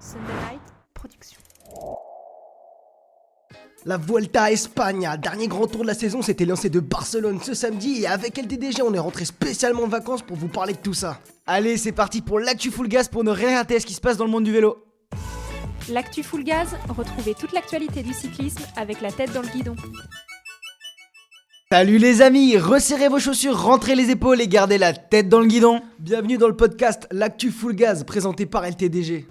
Sunday Night Production. La Vuelta a España, dernier grand tour de la saison, s'était lancé de Barcelone ce samedi et avec LTDG on est rentré spécialement en vacances pour vous parler de tout ça. Allez, c'est parti pour l'actu full gas pour ne rien rater ce qui se passe dans le monde du vélo. L'actu full gaz, retrouvez toute l'actualité du cyclisme avec la tête dans le guidon. Salut les amis, resserrez vos chaussures, rentrez les épaules et gardez la tête dans le guidon. Bienvenue dans le podcast L'actu full gaz présenté par LTDG.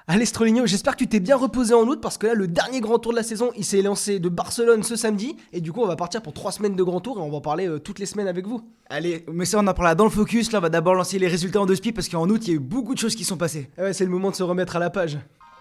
Allez Stroligno, j'espère que tu t'es bien reposé en août parce que là le dernier grand tour de la saison il s'est lancé de Barcelone ce samedi et du coup on va partir pour 3 semaines de grand tour et on va en parler toutes les semaines avec vous. Allez, mais ça on en parlera dans le focus, là on va d'abord lancer les résultats en 2 speed parce qu'en août il y a eu beaucoup de choses qui sont passées. Ouais, c'est le moment de se remettre à la page.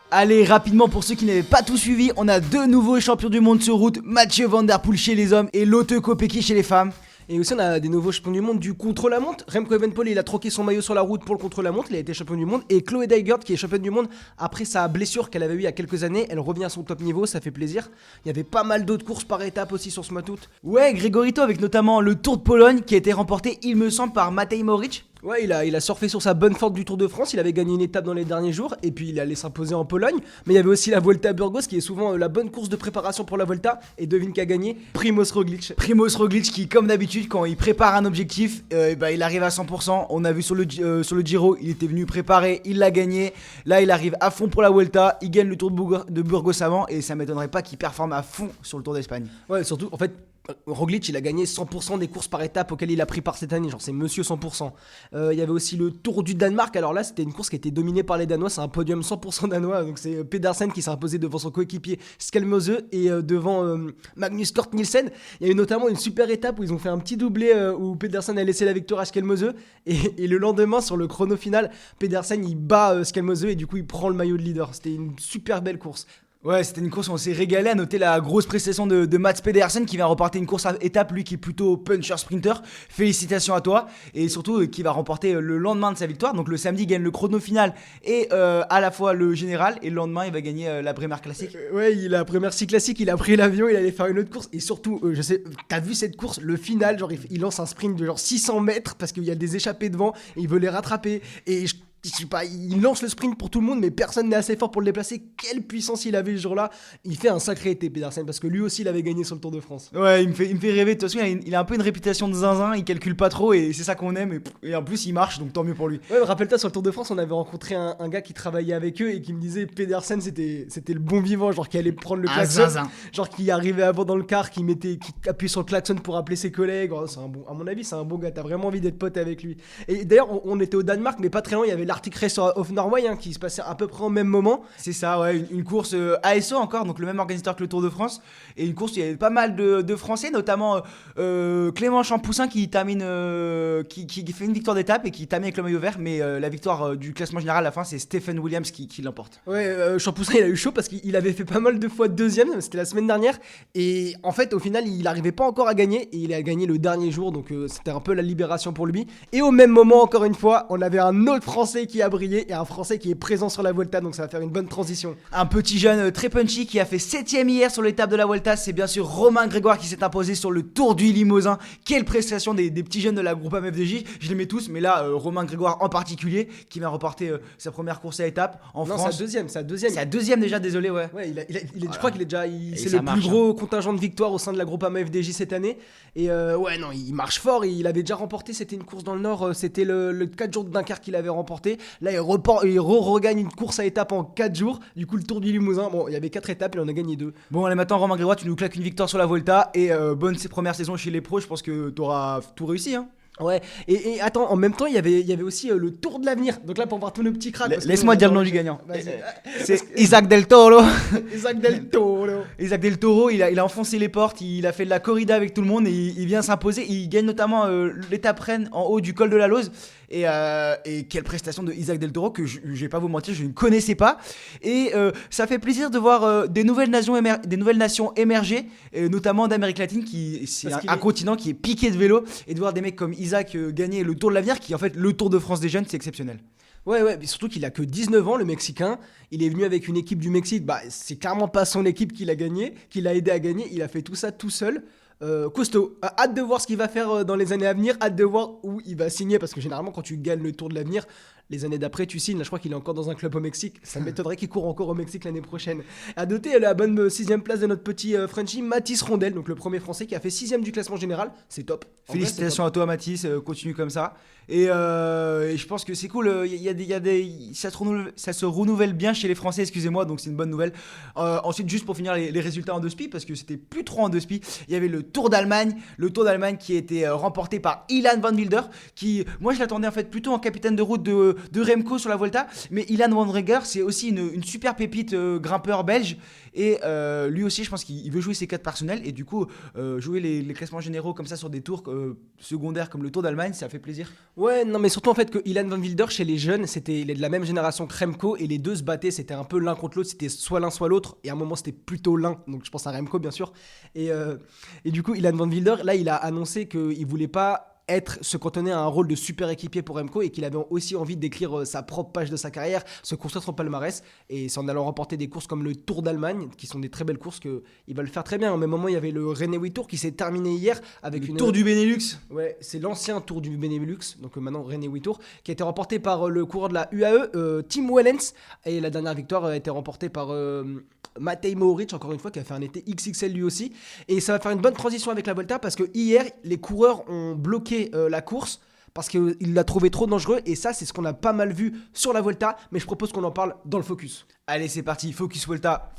Allez, rapidement pour ceux qui n'avaient pas tout suivi, on a 2 nouveaux champions du monde sur route, Mathieu Van Der Poel chez les hommes et Lotte Kopecky chez les femmes. Et aussi on a des nouveaux champions du monde du contre-la-montre. Remco Evenepoel il a troqué son maillot sur la route pour le contre-la-montre, il a été champion du monde. Et Chloé Dygert qui est championne du monde après sa blessure qu'elle avait eue il y a quelques années, elle revient à son top niveau, ça fait plaisir. Il y avait pas mal d'autres courses par étapes aussi sur ce mois d'août. Ouais, Grégorito avec notamment le Tour de Pologne qui a été remporté il me semble par Matej Moric. Ouais, il a surfé sur sa bonne forme du Tour de France, il avait gagné une étape dans les derniers jours et puis il allait s'imposer en Pologne. Mais il y avait aussi la Vuelta à Burgos qui est souvent la bonne course de préparation pour la Vuelta. Et devine qui a gagné, Primoz Roglic. Primoz Roglic qui comme d'habitude quand il prépare un objectif, il arrive à 100%. On a vu sur le Giro, il était venu préparer, il l'a gagné. Là il arrive à fond pour la Vuelta, il gagne le Tour de Burgos avant et ça m'étonnerait pas qu'il performe à fond sur le Tour d'Espagne. Ouais, surtout en fait Roglic il a gagné 100% des courses par étapes auxquelles il a pris part cette année, genre c'est monsieur 100%. Il y avait aussi le Tour du Danemark, alors là c'était une course qui était dominée par les Danois, c'est un podium 100% danois, donc c'est Pedersen qui s'est imposé devant son coéquipier Skelmose et devant Magnus Cort Nielsen. Il y a eu notamment une super étape où ils ont fait un petit doublé où Pedersen a laissé la victoire à Skelmose et le lendemain sur le chrono final, Pedersen il bat Skelmose et du coup il prend le maillot de leader, c'était une super belle course. Ouais, c'était une course où on s'est régalé à noter la grosse prestation de Mats Pedersen qui vient remporter une course à étape, lui qui est plutôt puncher sprinter. Félicitations à toi et surtout qui va remporter le lendemain de sa victoire. Donc le samedi il gagne le chrono final et à la fois le général et le lendemain il va gagner la Bremer Classic. Ouais, il a Bremer Classic, il a pris l'avion, il allait faire une autre course et surtout, je sais, t'as vu cette course, le final, genre il lance un sprint de genre 600 mètres parce qu'il y a des échappées devant et il veut les rattraper et je sais pas, il lance le sprint pour tout le monde mais personne n'est assez fort pour le déplacer. Quelle puissance il avait ce jour-là. Il fait un sacré été Pedersen parce que lui aussi il avait gagné sur le Tour de France. Ouais, il me fait rêver. De toute façon il a un peu une réputation de zinzin, il calcule pas trop et c'est ça qu'on aime et en plus il marche donc tant mieux pour lui. Ouais, rappelle-toi sur le Tour de France on avait rencontré un gars qui travaillait avec eux et qui me disait Pedersen c'était le bon vivant, genre qui allait prendre le klaxon, genre qui arrivait avant dans le car, qui appuyait sur le klaxon pour appeler ses collègues. Oh, à mon avis c'est un bon gars, t'as vraiment envie d'être pote avec lui. Et d'ailleurs on était au Danemark mais pas très loin, il y avait l'Arctic Race of Norway qui se passait à peu près au même moment. C'est ça, ouais, une course ASO encore, donc le même organisateur que le Tour de France. Et une course où il y avait pas mal de Français, notamment Clément Champoussin qui termine, qui fait une victoire d'étape et qui termine avec le maillot vert. Mais la victoire du classement général à la fin, c'est Stephen Williams qui l'emporte. Ouais, Champoussin il a eu chaud parce qu'il avait fait pas mal de fois deuxième, c'était la semaine dernière. Et en fait, au final, il arrivait pas encore à gagner et il a gagné le dernier jour, donc c'était un peu la libération pour lui. Et au même moment, encore une fois, on avait un autre Français qui a brillé et un Français qui est présent sur la Vuelta, donc ça va faire une bonne transition. Un petit jeune très punchy qui a fait 7ème hier sur l'étape de la Vuelta, c'est bien sûr Romain Grégoire qui s'est imposé sur le Tour du Limousin. Quelle prestation des petits jeunes de la groupe FDJ, je les mets tous, mais là Romain Grégoire en particulier qui va remporter sa première course à étape en France. Non, sa deuxième. C'est la deuxième déjà, désolé, ouais. Ouais, je crois qu'il est déjà, c'est le plus marche, gros contingent de victoires au sein de la groupe FDJ cette année. Et ouais, non, il marche fort. Il avait déjà remporté, c'était une course dans le Nord, c'était le 4 jours de Dunkerque qu'il avait remporté. Là, il regagne une course à étapes en 4 jours. Du coup, le Tour du Limousin, bon, il y avait 4 étapes, il en a gagné 2. Bon, allez, maintenant, Romain Grégoire, tu nous claques une victoire sur la Volta et bonne première saison chez les pros. Je pense que t'auras tout réussi, hein. Ouais, et attends, en même temps, il y avait aussi le Tour de l'avenir. Donc là, pour voir tous nos petits cracks. Laisse-moi dire le nom du gagnant. C'est Isaac Del Toro. Isaac Del Toro. Isaac Del Toro, il a enfoncé les portes, il a fait de la corrida avec tout le monde et il vient s'imposer. Il gagne notamment l'étape reine en haut du col de la Lose. Et quelle prestation de Isaac Del Toro que je vais pas vous mentir, je ne connaissais pas. Et ça fait plaisir de voir des nouvelles nations émerger, notamment d'Amérique latine, c'est un continent qui est piqué de vélo. Et de voir des mecs comme Isaac gagner le Tour de l'avenir, qui est en fait le Tour de France des jeunes, c'est exceptionnel. Ouais, mais surtout qu'il a que 19 ans, le Mexicain. Il est venu avec une équipe du Mexique. Bah, c'est clairement pas son équipe qui l'a aidé à gagner. Il a fait tout ça tout seul. Costaud. Hâte de voir ce qu'il va faire dans les années à venir. Hâte de voir où il va signer. Parce que généralement, quand tu gagnes le Tour de l'avenir, Les années d'après, tu signes. Là, je crois qu'il est encore dans un club au Mexique. Ça m'étonnerait qu'il court encore au Mexique l'année prochaine. À noter la bonne 6ème place de notre petit Frenchie, Mathis Rondel, donc le premier français qui a fait 6ème du classement général. C'est top. En vrai, Félicitations à toi Mathis, continue comme ça. Et je pense que c'est cool, ça se renouvelle bien chez les Français, excusez-moi, donc c'est une bonne nouvelle. Ensuite, juste pour finir les résultats en 2 spi, parce que c'était plus trop en 2 spi, il y avait le Tour d'Allemagne qui a été remporté par Ilan Van Wilder, qui, moi je l'attendais en fait plutôt en capitaine de route de Remco sur la Volta, mais Ilan Van Wilder c'est aussi une super pépite grimpeur belge, et lui aussi je pense qu'il veut jouer ses 4 personnels, et du coup jouer les classements généraux comme ça sur des tours secondaires comme le Tour d'Allemagne, ça fait plaisir. Ouais, non, mais surtout en fait que Ilan Van Wilder chez les jeunes, il est de la même génération que Remco et les deux se battaient, c'était un peu l'un contre l'autre, c'était soit l'un soit l'autre, et à un moment c'était plutôt l'un, donc je pense à Remco bien sûr. Et du coup, Ilan Van Wilder, là il a annoncé qu'il voulait pas se cantonner à un rôle de super équipier pour Remco et qu'il avait aussi envie d'écrire sa propre page de sa carrière, se construire son palmarès, et c'est en allant remporter des courses comme le Tour d'Allemagne, qui sont des très belles courses, qu'il va le faire très bien. Au même moment, il y avait le René Tour qui s'est terminé hier avec le Tour du Benelux. Ouais, c'est l'ancien Tour du Benelux, donc maintenant René Tour, qui a été remporté par le coureur de la UAE, Tim Wellens, et la dernière victoire a été remportée par Matej Mohoric, encore une fois, qui a fait un été XXL lui aussi. Et ça va faire une bonne transition avec la Volta, parce que hier, les coureurs ont bloqué la course parce qu'il l'a trouvé trop dangereux, et ça c'est ce qu'on a pas mal vu sur la Volta, mais je propose qu'on en parle dans le focus. Allez, c'est parti, Focus Volta.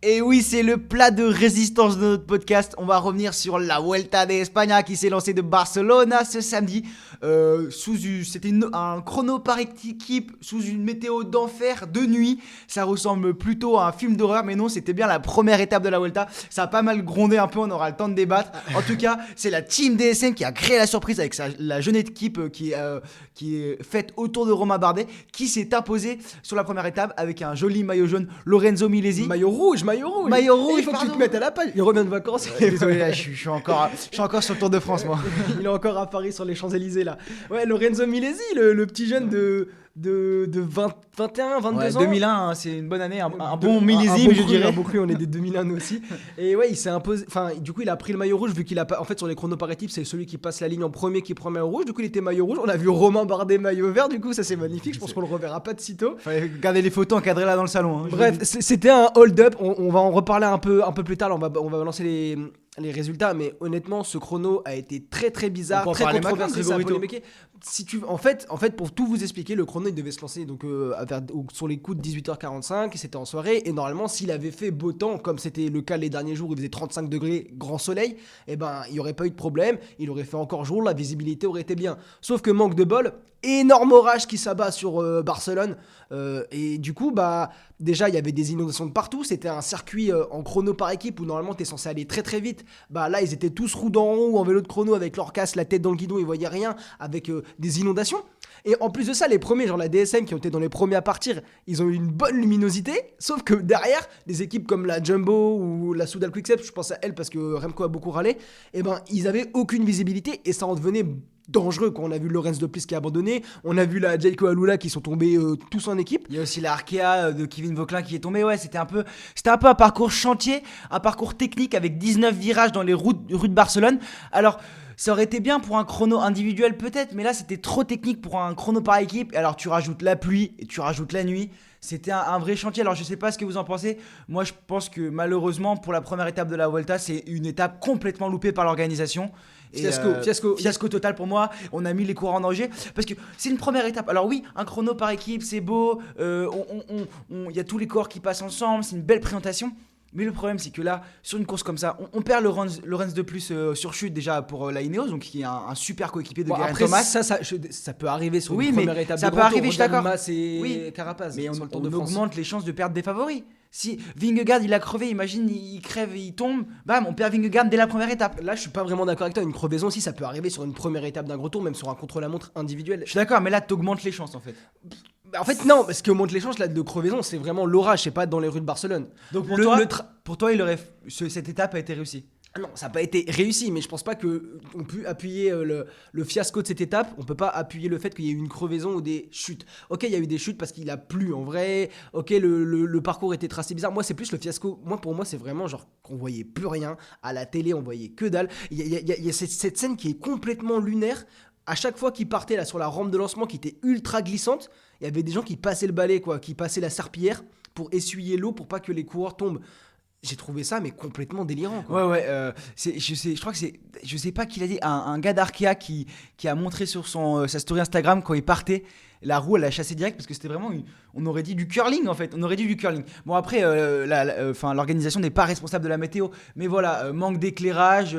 Et oui, c'est le plat de résistance de notre podcast. On va revenir sur la Vuelta de España qui s'est lancée de Barcelone ce samedi. C'était un chrono par équipe sous une météo d'enfer de nuit. Ça ressemble plutôt à un film d'horreur, mais non, c'était bien la première étape de la Vuelta. Ça a pas mal grondé un peu, on aura le temps de débattre. En tout cas, c'est la team DSM qui a créé la surprise avec la jeune équipe qui est faite autour de Romain Bardet, qui s'est imposé sur la première étape avec un joli maillot jaune, Lorenzo Milesi. Maillot rouge, il faut que tu te mettes à la page. Il revient de vacances. Désolé, là, je suis encore sur le Tour de France, moi. Il est encore à Paris sur les Champs-Élysées là. Ouais, Lorenzo Milesi, le petit jeune de 21, 22 ans. 2001, hein, c'est une bonne année, un bon millésime, je dirais. On est des 2001 nous aussi. Et ouais, il s'est imposé. Enfin, du coup, il a pris le maillot rouge vu qu'il a pas. En fait, sur les chronos par équipe, c'est celui qui passe la ligne en premier qui prend le maillot rouge. Du coup, il était maillot rouge. On a vu Romain Bardet maillot vert. Du coup, ça c'est magnifique. Je pense qu'on le reverra pas de sitôt. Fallait garder les photos encadrées là dans le salon. Hein, bref, c'était un hold-up. On va en reparler un peu plus tard. Là, on va lancer les résultats, mais honnêtement ce chrono a été très très bizarre, très controversé, ça a polémiqué. En fait pour tout vous expliquer, le chrono il devait se lancer donc sur les coups de 18h45, c'était en soirée, et normalement s'il avait fait beau temps comme c'était le cas les derniers jours où il faisait 35 degrés grand soleil, et ben il n'y aurait pas eu de problème, il aurait fait encore jour, la visibilité aurait été bien, sauf que manque de bol, énorme orage qui s'abat sur Barcelone, et du coup bah déjà il y avait des inondations de partout, c'était un circuit en chrono par équipe où normalement t'es censé aller très très vite, bah là ils étaient tous roue d'en haut ou en vélo de chrono avec leur casque, la tête dans le guidon, ils voyaient rien, avec des inondations. Et en plus de ça, les premiers, genre la DSM qui ont été dans les premiers à partir, ils ont eu une bonne luminosité, sauf que derrière, des équipes comme la Jumbo ou la Soudal Quickstep, je pense à elle parce que Remco a beaucoup râlé, et ben ils avaient aucune visibilité et ça en devenait dangereux quand on a vu Lorenz de Plis qui a abandonné, on a vu la Jayco Alula qui sont tombés tous en équipe. Il y a aussi la Arkea de Kevin Vauquelin qui est tombé. Ouais, c'était un peu un parcours chantier, un parcours technique avec 19 virages dans les rues de Barcelone. Alors ça aurait été bien pour un chrono individuel peut-être, mais là c'était trop technique pour un chrono par équipe. Et alors tu rajoutes la pluie et tu rajoutes la nuit. C'était un vrai chantier. Alors je sais pas ce que vous en pensez. Moi je pense que malheureusement pour la première étape de la Volta, c'est une étape complètement loupée par l'organisation. Fiasco total pour moi. On a mis les coureurs en danger parce que c'est une première étape. Alors oui, un chrono par équipe, c'est beau. Il y a tous les coureurs qui passent ensemble. C'est une belle présentation. Mais le problème, c'est que là, sur une course comme ça, on perd Lorenz de plus sur chute déjà pour la Ineos, donc qui est un super coéquipier de Geraint Thomas. Ça peut arriver sur une première étape. Ça peut arriver, je suis d'accord. Et Carapaz. Mais on augmente les chances de perdre des favoris. Si Vingegaard il a crevé, imagine il crève, il tombe, bam, on perd Vingegaard dès la première étape. Là je suis pas vraiment d'accord avec toi, une crevaison aussi ça peut arriver sur une première étape d'un gros tour, même sur un contre-la-montre individuel. Je suis d'accord, mais là t'augmentes les chances en fait. En fait non, parce que augmente les chances là de crevaison, c'est vraiment l'orage, c'est pas dans les rues de Barcelone. Donc pour toi cette étape a été réussie. Non, ça n'a pas été réussi, mais je pense pas qu'on peut appuyer le fiasco de cette étape. On peut pas appuyer le fait qu'il y ait eu une crevaison ou des chutes. Ok, il y a eu des chutes parce qu'il a plu en vrai. Ok, le parcours était tracé bizarre. Moi, c'est plus le fiasco. Pour moi, c'est vraiment genre qu'on voyait plus rien. À la télé, on voyait que dalle. Il y a cette scène qui est complètement lunaire à chaque fois qu'il partait là sur la rampe de lancement qui était ultra glissante, il y avait des gens qui passaient le balai, quoi, qui passaient la serpillière pour essuyer l'eau pour pas que les coureurs tombent. J'ai trouvé ça mais complètement délirant, quoi. Ouais, je crois que je sais pas qui l'a dit, un gars d'Arkea qui a montré sur sa story Instagram quand il partait, la roue elle a chassé direct parce que c'était vraiment, on aurait dit du curling en fait, Bon après, l'organisation n'est pas responsable de la météo, mais voilà, manque d'éclairage,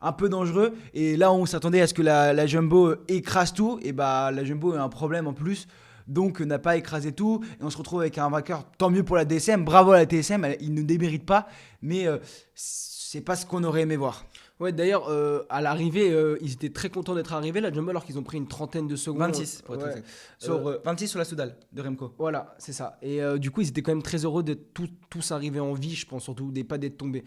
un peu dangereux, et là on s'attendait à ce que la Jumbo écrase tout, et bah la Jumbo a un problème en plus. Donc n'a pas écrasé tout et on se retrouve avec un vainqueur. Tant mieux pour la DSM, bravo à la DSM, il ne démérite pas, mais c'est pas ce qu'on aurait aimé voir. Ouais, d'ailleurs, à l'arrivée, ils étaient très contents d'être arrivés, la Jumbo, alors qu'ils ont pris une trentaine de secondes. 26 pour être exact. Sur 26 sur la Soudal de Remco. Voilà, c'est ça. Et du coup, ils étaient quand même très heureux d'être tous arrivés en vie, je pense, surtout, pas d'être tombés.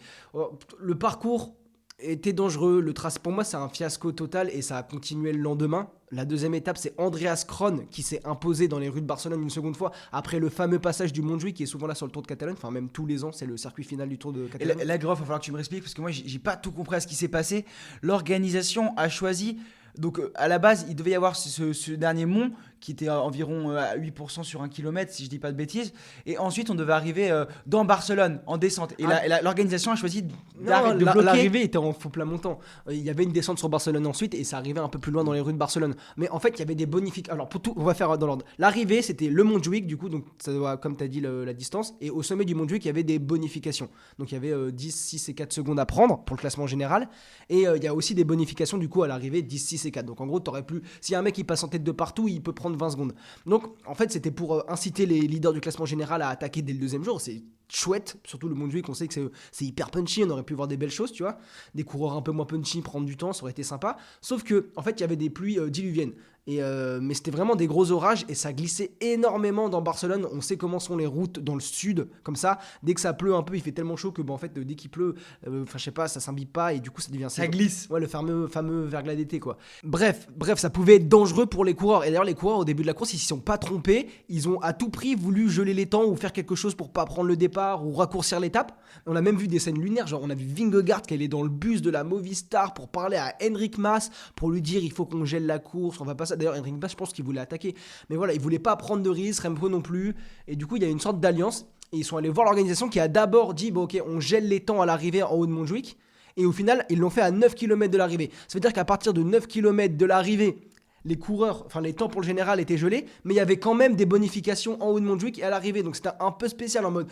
Le parcours était dangereux, le tracé, pour moi, c'est un fiasco total et ça a continué le lendemain. La deuxième étape, c'est Andreas Kron qui s'est imposé dans les rues de Barcelone une seconde fois après le fameux passage du Montjuïc qui est souvent là sur le Tour de Catalogne. Enfin, même tous les ans, c'est le circuit final du Tour de Catalogne. Et là, Groff, il va falloir que tu me expliques parce que moi, j'ai pas tout compris à ce qui s'est passé. L'organisation a choisi. Donc, à la base, il devait y avoir ce dernier mont qui était environ à 8% sur 1 km, si je dis pas de bêtises. Et ensuite, on devait arriver dans Barcelone, en descente. Et l'organisation a choisi de bloquer. L'arrivée était en faux plat montant. Il y avait une descente sur Barcelone ensuite et ça arrivait un peu plus loin dans les rues de Barcelone. Mais en fait, il y avait des bonifications. Alors, pour tout, on va faire dans l'ordre. L'arrivée, c'était le Montjuïc, du coup, donc ça doit, comme tu as dit, la distance. Et au sommet du Montjuïc, il y avait des bonifications. Donc, il y avait 10, 6 et 4 secondes à prendre pour le classement général. Et il y a aussi des bonifications, du coup, à l'arrivée, 10, 6 et 4. Donc, en gros, t'aurais plus. Si un mec il passe en tête de partout, il peut prendre 20 secondes. Donc, en fait, c'était pour inciter les leaders du classement général à attaquer dès le deuxième jour. C'est chouette, surtout le Montjuïc, on sait que c'est hyper punchy, on aurait pu voir des belles choses, tu vois. Des coureurs un peu moins punchy, prendre du temps, ça aurait été sympa. Sauf que, en fait, il y avait des pluies diluviennes. Mais c'était vraiment des gros orages et ça glissait énormément dans Barcelone. On sait comment sont les routes dans le sud, comme ça. Dès que ça pleut un peu, il fait tellement chaud que, en fait, dès qu'il pleut, je sais pas, ça s'imbibe pas et du coup, ça devient. Ça glisse. Ouais, le fameux verglas d'été, quoi. Bref, ça pouvait être dangereux pour les coureurs. Et d'ailleurs, les coureurs, au début de la course, ils s'y sont pas trompés. Ils ont à tout prix voulu geler les temps ou faire quelque chose pour pas prendre le départ ou raccourcir l'étape. On a même vu des scènes lunaires, genre on a vu Vingegaard qui allait dans le bus de la Movistar pour parler à Enric Mas, pour lui dire il faut qu'on gèle la course, on va pas ça. D'ailleurs, Enric Mas, je pense qu'il voulait attaquer. Mais voilà, il voulait pas prendre de risque, Remco non plus. Et du coup, il y a une sorte d'alliance. Et ils sont allés voir l'organisation qui a d'abord dit bon, ok, on gèle les temps à l'arrivée en haut de Montjuïc. Et au final, ils l'ont fait à 9 km de l'arrivée. Ça veut dire qu'à partir de 9 km de l'arrivée, les coureurs, enfin les temps pour le général étaient gelés, mais il y avait quand même des bonifications en haut de Montjuïc et à l'arrivée. Donc c'était un peu spécial en mode.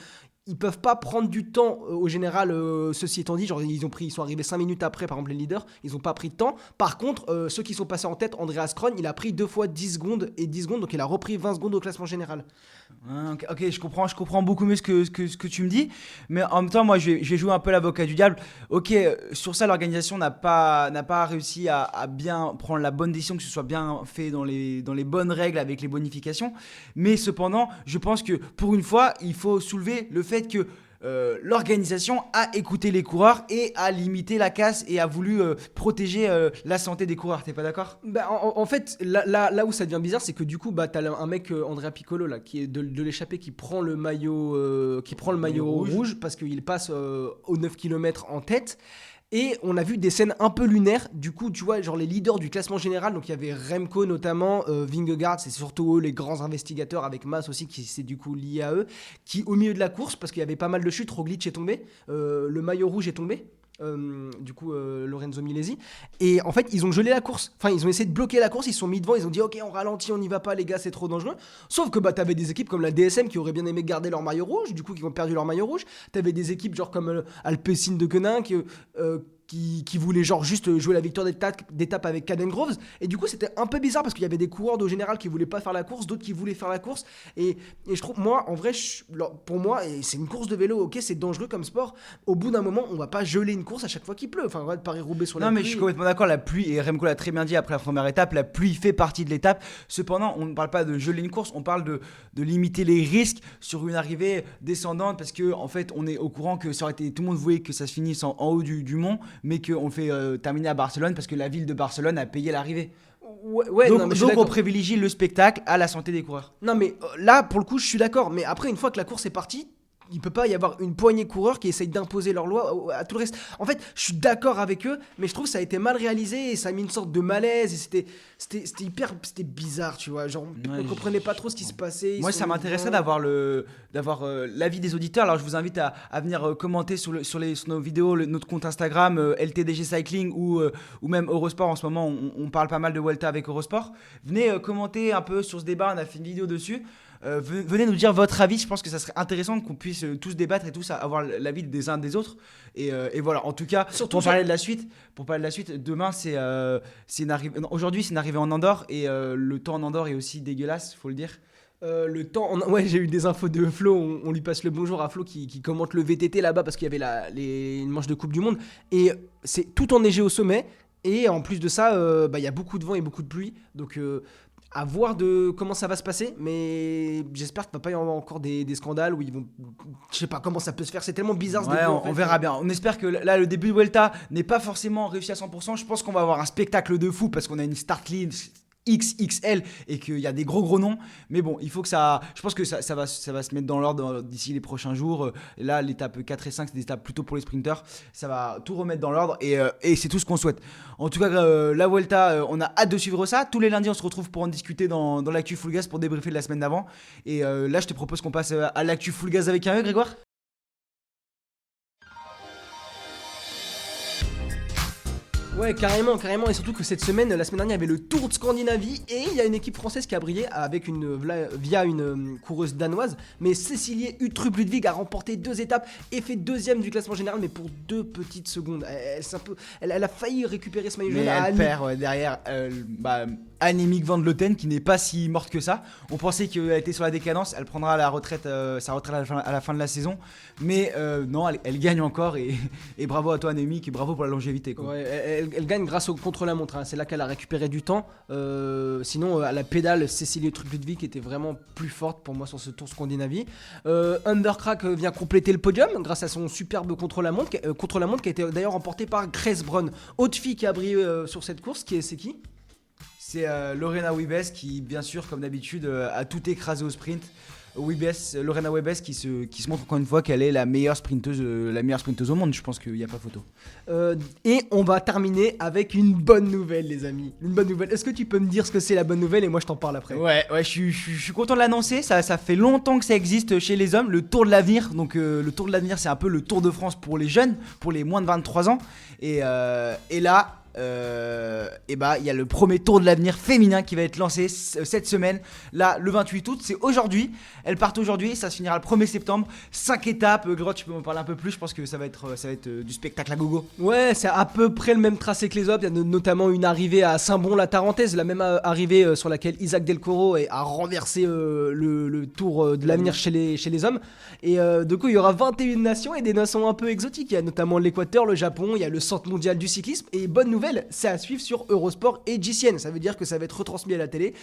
Ils peuvent pas prendre du temps au général, ceci étant dit, genre ils sont arrivés 5 minutes après, par exemple les leaders, ils ont pas pris de temps. Par contre, ceux qui sont passés en tête, Andreas Kron, il a pris 2 fois 10 secondes et 10 secondes, donc il a repris 20 secondes au classement général. Ok, je comprends beaucoup mieux ce que tu me dis, mais en même temps, moi je vais jouer un peu l'avocat du diable. Ok, sur ça, l'organisation n'a pas réussi à bien prendre la bonne décision, que ce soit bien fait dans les bonnes règles avec les bonifications, mais cependant, je pense que pour une fois, il faut soulever le fait que l'organisation a écouté les coureurs et a limité la casse et a voulu protéger la santé des coureurs. T'es pas d'accord ? En fait, là où ça devient bizarre, c'est que du coup, t'as un mec, Andrea Piccolo, là, qui est de l'échappée, qui prend le maillot, rouge parce qu'il passe aux 9 km en tête. Et on a vu des scènes un peu lunaires. Du coup, tu vois, genre les leaders du classement général, donc il y avait Remco notamment, Vingegaard, c'est surtout eux les grands investigateurs, avec Mas aussi qui c'est du coup lié à eux, qui au milieu de la course, parce qu'il y avait pas mal de chutes, Roglic est tombé, le maillot rouge est tombé. Lorenzo Milesi, et en fait ils ont gelé la course, enfin ils ont essayé de bloquer la course, ils se sont mis devant, ils ont dit ok on ralentit, on n'y va pas les gars, c'est trop dangereux. Sauf que t'avais des équipes comme la DSM qui auraient bien aimé garder leur maillot rouge, du coup qui ont perdu leur maillot rouge. T'avais des équipes genre comme Alpecin de Quenin qui voulaient genre juste jouer la victoire d'étape avec Caden Groves, et du coup c'était un peu bizarre parce qu'il y avait des coureurs de général qui voulaient pas faire la course, d'autres qui voulaient faire la course, et je trouve, moi en vrai pour moi, et c'est une course de vélo, ok c'est dangereux comme sport, au bout d'un moment on va pas geler une course à chaque fois qu'il pleut, enfin ouais, Paris-Roubaix sur la pluie. Non mais je suis complètement d'accord, la pluie, et Remco l'a très bien dit après la première étape, la pluie fait partie de l'étape. Cependant on ne parle pas de geler une course, on parle de limiter les risques sur une arrivée descendante, parce que en fait on est au courant que ça aurait été, tout le monde voulait que ça se finisse en haut du mont, mais qu'on fait terminer à Barcelone parce que la ville de Barcelone a payé l'arrivée. Ouais, donc on privilégie le spectacle à la santé des coureurs. Non mais là pour le coup je suis d'accord, mais après une fois que la course est partie, il peut pas y avoir une poignée de coureurs qui essayent d'imposer leur loi à tout le reste. En fait, je suis d'accord avec eux, mais je trouve que ça a été mal réalisé et ça a mis une sorte de malaise et c'était bizarre, tu vois. Genre, on comprenait pas trop ce qui se passait. Moi, ça m'intéresserait d'avoir l'avis des auditeurs. Alors, je vous invite à venir commenter sur nos vidéos, notre compte Instagram, LTDG Cycling ou même Eurosport. En ce moment, on parle pas mal de Vuelta avec Eurosport. Venez commenter un peu sur ce débat. On a fait une vidéo dessus. Venez nous dire votre avis. Je pense que ça serait intéressant qu'on puisse tous débattre et tous avoir l'avis des uns des autres. Et voilà. En tout cas, pour parler de la suite, demain aujourd'hui c'est une arrivée en Andorre et le temps en Andorre est aussi dégueulasse, faut le dire. Le temps, ouais, j'ai eu des infos de Flo, on lui passe le bonjour à Flo qui commente le VTT là-bas parce qu'il y avait une manche de Coupe du Monde et c'est tout enneigé au sommet et en plus de ça, il y a beaucoup de vent et beaucoup de pluie, donc à voir de comment ça va se passer, mais j'espère qu'il ne va pas y avoir encore des scandales où ils vont, je sais pas comment ça peut se faire, c'est tellement bizarre ce début. On verra bien. On espère que là le début de Vuelta n'est pas forcément réussi à 100%. Je pense qu'on va avoir un spectacle de fou parce qu'on a une start line XXL et qu'il y a des gros noms, mais bon, il faut que je pense que ça va se mettre dans l'ordre d'ici les prochains jours. Là, l'étape 4 et 5, c'est des étapes plutôt pour les sprinters, ça va tout remettre dans l'ordre et c'est tout ce qu'on souhaite. En tout cas, la Vuelta, on a hâte de suivre ça. Tous les lundis, on se retrouve pour en discuter dans l'actu Full Gas pour débriefer de la semaine d'avant. Et là, je te propose qu'on passe à l'actu Full Gas avec un E, Grégoire. Ouais, carrément, et surtout que la semaine dernière, il y avait le Tour de Scandinavie et il y a une équipe française qui a brillé via une coureuse danoise, mais Cecilie Uttrup Ludwig a remporté 2 étapes et fait 2ème du classement général, mais pour 2 petites secondes. Elle a failli récupérer ce maillot jaune. Elle perd derrière Annemiek van Vleuten qui n'est pas si morte que ça. On pensait qu'elle était sur la décadence, elle prendra sa retraite à la fin de la saison, mais non, elle gagne encore et bravo à toi Annemiek et bravo pour la longévité, quoi. Ouais, elle gagne grâce au contre-la-montre, c'est là qu'elle a récupéré du temps. Sinon, à la pédale, Cecilie Uttrup Ludwig était vraiment plus forte pour moi sur ce Tour Scandinavie. Undercrack vient compléter le podium grâce à son superbe contre-la-montre qui a été d'ailleurs remporté par Grace Brown. Autre fille qui a brillé sur cette course, c'est qui ? C'est Lorena Wiebes qui, bien sûr, comme d'habitude, a tout écrasé au sprint. Lorena Wiebes qui se montre encore une fois qu'elle est la meilleure sprinteuse au monde. Je pense qu'il n'y a pas photo. Et on va terminer avec une bonne nouvelle, les amis. Une bonne nouvelle. Est-ce que tu peux me dire ce que c'est la bonne nouvelle et moi je t'en parle après? Ouais, je suis content de l'annoncer. Ça fait longtemps que ça existe chez les hommes. Le Tour de l'avenir. Donc le Tour de l'avenir, c'est un peu le Tour de France pour les jeunes, pour les moins de 23 ans. Et là. Il y a le premier Tour de l'avenir féminin qui va être lancé cette semaine, là le 28 août, c'est aujourd'hui, elles partent aujourd'hui, ça se finira le 1er septembre, 5 étapes. Gros, tu peux m'en parler un peu plus, je pense que ça va être du spectacle à gogo. Ouais, c'est à peu près le même tracé que les autres, il y a notamment une arrivée à Saint-Bon-la-Tarentaise, la même arrivée sur laquelle Isaac Del Coro a renversé le Tour de l'avenir chez les hommes, et du coup il y aura 21 nations et des nations un peu exotiques, il y a notamment l'Équateur, le Japon, il y a le Centre mondial du cyclisme, et bonne nouvelle, c'est à suivre sur Eurosport et GCN. Ça veut dire que ça va être retransmis à la télé.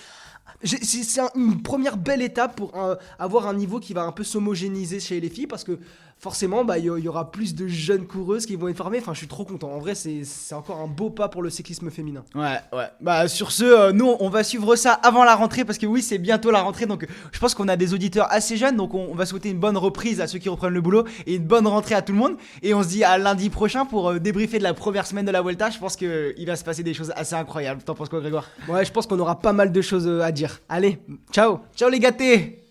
C'est une première belle étape pour avoir un niveau qui va un peu s'homogénéiser chez les filles, parce que forcément il y aura plus de jeunes coureuses qui vont être formées. Enfin, je suis trop content. En vrai, c'est encore un beau pas pour le cyclisme féminin. Ouais. Sur ce, nous on va suivre ça avant la rentrée, parce que oui, c'est bientôt la rentrée, donc je pense qu'on a des auditeurs assez jeunes, donc on va souhaiter une bonne reprise à ceux qui reprennent le boulot et une bonne rentrée à tout le monde, et on se dit à lundi prochain pour débriefer de la première semaine de la Vuelta. Je pense qu'il va se passer des choses assez incroyables. T'en penses quoi, Grégoire? Ouais, je pense qu'on aura pas mal de choses à dire. Allez, ciao les gâtés.